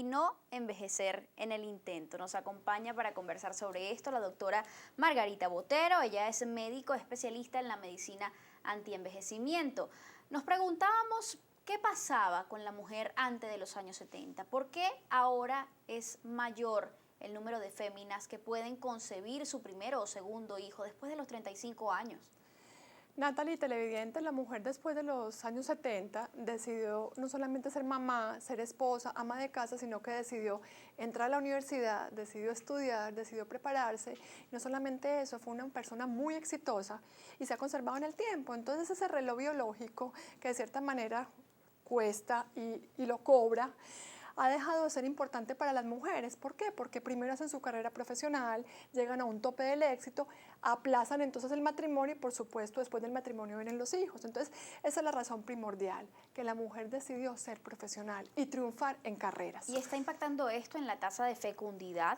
y no envejecer en el intento. Nos acompaña para conversar sobre esto la doctora Margarita Botero. Ella es médico especialista en la medicina antienvejecimiento. Nos preguntábamos qué pasaba con la mujer antes de los años 70. ¿Por qué ahora es mayor el número de féminas que pueden concebir su primero o segundo hijo después de los 35 años? Natalie, televidente, la mujer después de los años 70 decidió no solamente ser mamá, ser esposa, ama de casa, sino que decidió entrar a la universidad, decidió estudiar, decidió prepararse. No solamente eso, fue una persona muy exitosa y se ha conservado en el tiempo. Entonces ese reloj biológico que de cierta manera cuesta y lo cobra, ha dejado de ser importante para las mujeres. ¿Por qué? Porque primero hacen su carrera profesional, llegan a un tope del éxito, aplazan entonces el matrimonio y por supuesto después del matrimonio vienen los hijos. Entonces esa es la razón primordial, que la mujer decidió ser profesional y triunfar en carreras. ¿Y está impactando esto en la tasa de fecundidad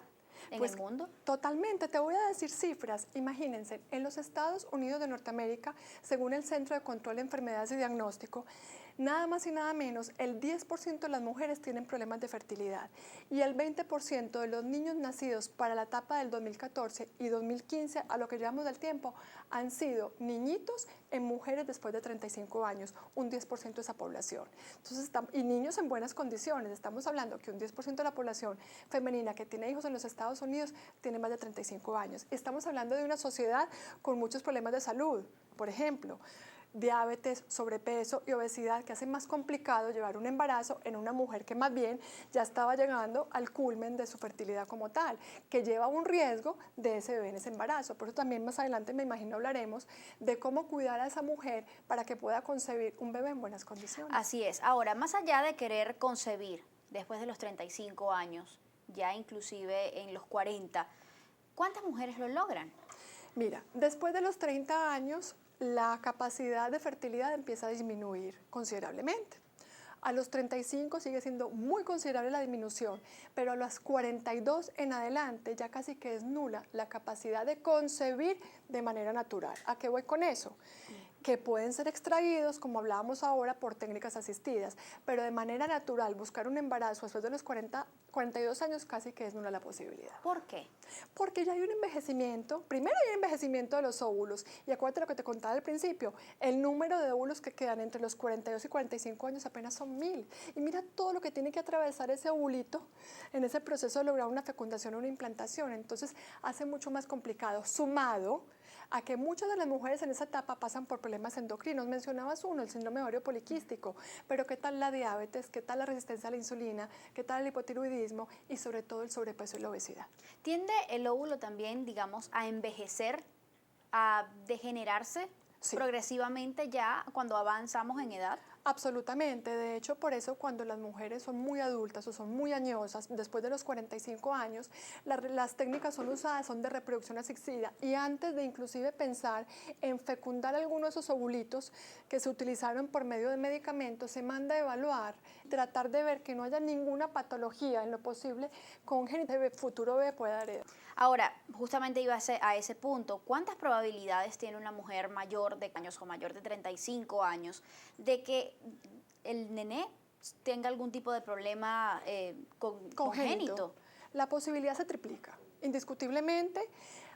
en el mundo? Totalmente, te voy a decir cifras. Imagínense, en los Estados Unidos de Norteamérica, según el Centro de Control de Enfermedades y Diagnóstico, nada más y nada menos, el 10% de las mujeres tienen problemas de fertilidad y el 20% de los niños nacidos para la etapa del 2014 y 2015, a lo que llevamos del tiempo, han sido niñitos en mujeres después de 35 años, un 10% de esa población. Entonces, y niños en buenas condiciones, estamos hablando que un 10% de la población femenina que tiene hijos en los Estados Unidos tiene más de 35 años. Estamos hablando de una sociedad con muchos problemas de salud, por ejemplo, diabetes, sobrepeso y obesidad, que hace más complicado llevar un embarazo en una mujer que más bien ya estaba llegando al culmen de su fertilidad como tal, que lleva un riesgo de ese bebé en ese embarazo. Por eso también más adelante me imagino hablaremos de cómo cuidar a esa mujer para que pueda concebir un bebé en buenas condiciones. Así es. Ahora, más allá de querer concebir después de los 35 años, ya inclusive en los 40, ¿cuántas mujeres lo logran? Mira, después de los 30 años, la capacidad de fertilidad empieza a disminuir considerablemente. A los 35 sigue siendo muy considerable la disminución, pero a los 42 en adelante ya casi que es nula la capacidad de concebir de manera natural. ¿A qué voy con eso? Que pueden ser extraídos, como hablábamos ahora, por técnicas asistidas, pero de manera natural buscar un embarazo después de los 42 años casi que es nula la posibilidad. ¿Por qué? Porque ya hay un envejecimiento, primero hay un envejecimiento de los óvulos, y acuérdate lo que te contaba al principio, el número de óvulos que quedan entre los 42 y 45 años apenas son 1000, y mira todo lo que tiene que atravesar ese ovulito en ese proceso de lograr una fecundación o una implantación, entonces hace mucho más complicado, sumado a que muchas de las mujeres en esa etapa pasan por problemas endocrinos. Mencionabas uno, el síndrome ovario poliquístico, pero ¿qué tal la diabetes? ¿Qué tal la resistencia a la insulina? ¿Qué tal el hipotiroidismo? Y sobre todo el sobrepeso y la obesidad. ¿Tiende el óvulo también, digamos, a envejecer, a degenerarse progresivamente ya cuando avanzamos en edad? Absolutamente, de hecho por eso cuando las mujeres son muy adultas o son muy añosas, después de los 45 años, las técnicas son usadas, son de reproducción asistida y antes de inclusive pensar en fecundar alguno de esos ovulitos que se utilizaron por medio de medicamentos, se manda a evaluar, tratar de ver que no haya ninguna patología en lo posible congénita que el futuro bebé pueda heredar. Ahora, justamente iba a ese punto, ¿cuántas probabilidades tiene una mujer mayor de años o mayor de 35 años de que el nené tenga algún tipo de problema congénito? La posibilidad se triplica, indiscutiblemente.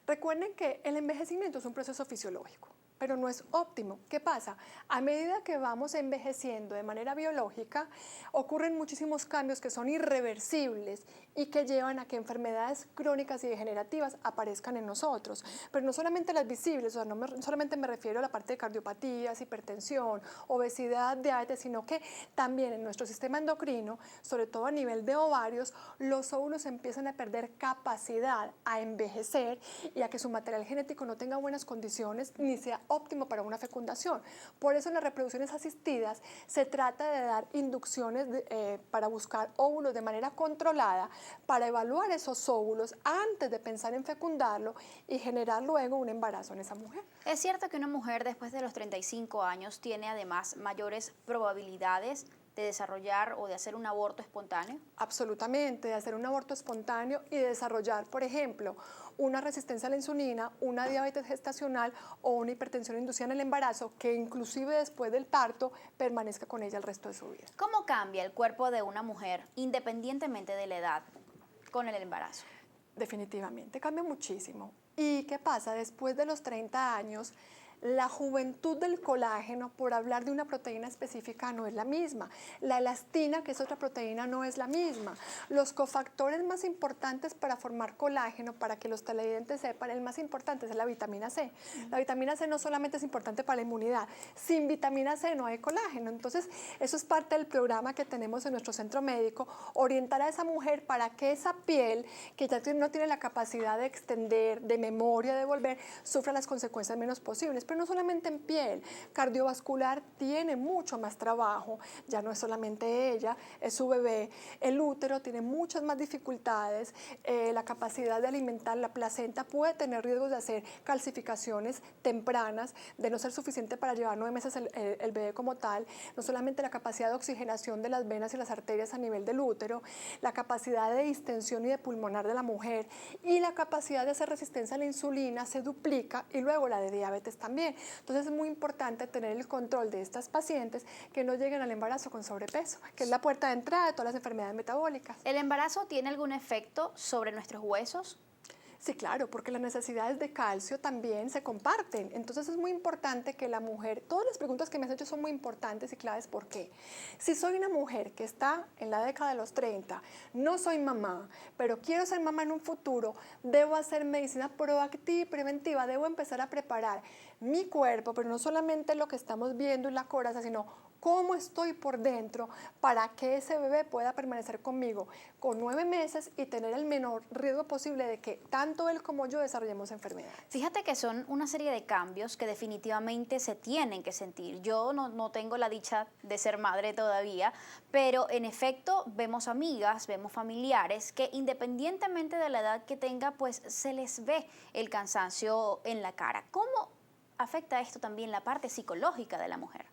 Recuerden que el envejecimiento es un proceso fisiológico, pero no es óptimo. ¿Qué pasa? A medida que vamos envejeciendo de manera biológica, ocurren muchísimos cambios que son irreversibles y que llevan a que enfermedades crónicas y degenerativas aparezcan en nosotros. Pero no solamente las visibles, o sea, solamente me refiero a la parte de cardiopatías, hipertensión, obesidad, diabetes, sino que también en nuestro sistema endocrino, sobre todo a nivel de ovarios, los óvulos empiezan a perder capacidad a envejecer y a que su material genético no tenga buenas condiciones ni sea óptimo para una fecundación. Por eso en las reproducciones asistidas se trata de dar inducciones para buscar óvulos de manera controlada, para evaluar esos óvulos antes de pensar en fecundarlo y generar luego un embarazo en esa mujer. ¿Es cierto que una mujer después de los 35 años tiene además mayores probabilidades de desarrollar o de hacer un aborto espontáneo? Absolutamente, de hacer un aborto espontáneo y de desarrollar, por ejemplo, una resistencia a la insulina, una diabetes gestacional o una hipertensión inducida en el embarazo que inclusive después del parto permanezca con ella el resto de su vida. ¿Cómo cambia el cuerpo de una mujer independientemente de la edad con el embarazo? Definitivamente, cambia muchísimo. ¿Y qué pasa? Después de los 30 años, la juventud del colágeno, por hablar de una proteína específica, no es la misma. La elastina, que es otra proteína, no es la misma. Los cofactores más importantes para formar colágeno, para que los televidentes sepan, el más importante es la vitamina C. La vitamina C no solamente es importante para la inmunidad, sin vitamina C no hay colágeno. Entonces, eso es parte del programa que tenemos en nuestro centro médico, orientar a esa mujer para que esa piel, que ya no tiene la capacidad de extender, de memoria, de volver, sufra las consecuencias menos posibles. Pero no solamente en piel, cardiovascular tiene mucho más trabajo, ya no es solamente ella, es su bebé, el útero tiene muchas más dificultades, la capacidad de alimentar la placenta puede tener riesgos de hacer calcificaciones tempranas, de no ser suficiente para llevar 9 meses el bebé como tal, no solamente la capacidad de oxigenación de las venas y las arterias a nivel del útero, la capacidad de distensión y de pulmonar de la mujer y la capacidad de hacer resistencia a la insulina se duplica y luego la de diabetes también. Entonces es muy importante tener el control de estas pacientes que no lleguen al embarazo con sobrepeso, que es la puerta de entrada de todas las enfermedades metabólicas. ¿El embarazo tiene algún efecto sobre nuestros huesos? Sí, claro, porque las necesidades de calcio también se comparten. Entonces es muy importante que la mujer, todas las preguntas que me has hecho son muy importantes y claves. ¿Por qué? Si soy una mujer que está en la década de los 30, no soy mamá, pero quiero ser mamá en un futuro, debo hacer medicina proactiva y preventiva, debo empezar a preparar mi cuerpo, pero no solamente lo que estamos viendo en la coraza, sino cómo estoy por dentro para que ese bebé pueda permanecer conmigo con 9 meses y tener el menor riesgo posible de que tanto él como yo desarrollemos enfermedades. Fíjate que son una serie de cambios que definitivamente se tienen que sentir. Yo no tengo la dicha de ser madre todavía, pero en efecto vemos amigas, vemos familiares que independientemente de la edad que tenga, pues se les ve el cansancio en la cara. ¿Cómo afecta esto también la parte psicológica de la mujer?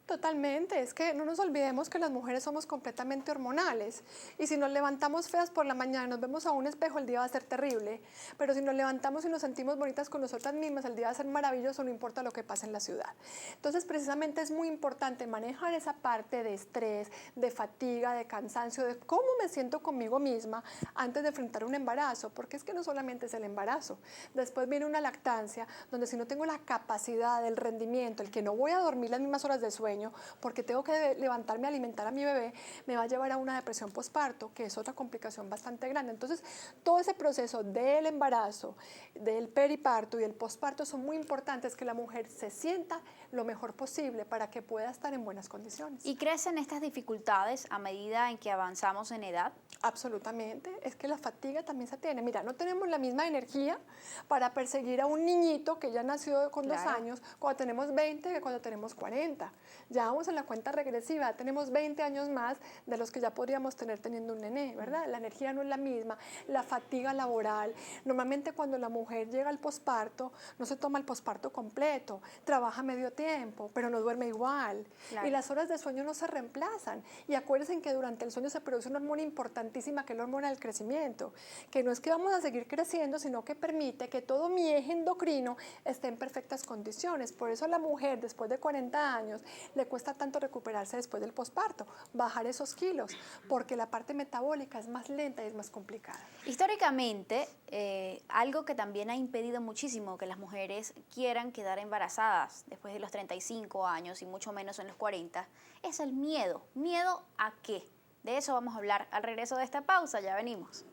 Totalmente, es que no nos olvidemos que las mujeres somos completamente hormonales y si nos levantamos feas por la mañana y nos vemos a un espejo, el día va a ser terrible, pero si nos levantamos y nos sentimos bonitas con nosotras mismas, el día va a ser maravilloso, no importa lo que pase en la ciudad. Entonces, precisamente es muy importante manejar esa parte de estrés, de fatiga, de cansancio, de cómo me siento conmigo misma antes de enfrentar un embarazo, porque es que no solamente es el embarazo, después viene una lactancia, donde si no tengo la capacidad, el rendimiento, el que no voy a dormir las mismas horas de sueño, porque tengo que levantarme a alimentar a mi bebé, me va a llevar a una depresión postparto, que es otra complicación bastante grande. Entonces, todo ese proceso del embarazo, del periparto y el postparto son muy importantes, que la mujer se sienta lo mejor posible para que pueda estar en buenas condiciones. ¿Y crecen estas dificultades a medida en que avanzamos en edad? Absolutamente, es que la fatiga también se tiene. Mira, no tenemos la misma energía para perseguir a un niñito que ya nació con 2 años cuando tenemos 20 que cuando tenemos 40. Ya vamos en la cuenta regresiva, tenemos 20 años más de los que ya podríamos tener teniendo un nené, ¿verdad? La energía no es la misma, la fatiga laboral. Normalmente cuando la mujer llega al posparto, no se toma el posparto completo, trabaja medio tiempo, pero no duerme igual. Y las horas de sueño no se reemplazan. Y acuérdense que durante el sueño se produce una hormona importantísima, que es la hormona del crecimiento, que no es que vamos a seguir creciendo, sino que permite que todo mi eje endocrino esté en perfectas condiciones. Por eso a la mujer, después de 40 años, le cuesta tanto recuperarse después del posparto, bajar esos kilos, porque la parte metabólica es más lenta y es más complicada. Históricamente, algo que también ha impedido muchísimo que las mujeres quieran quedar embarazadas después de los 35 años y mucho menos en los 40, es el miedo. ¿Miedo a qué? De eso vamos a hablar al regreso de esta pausa, ya venimos.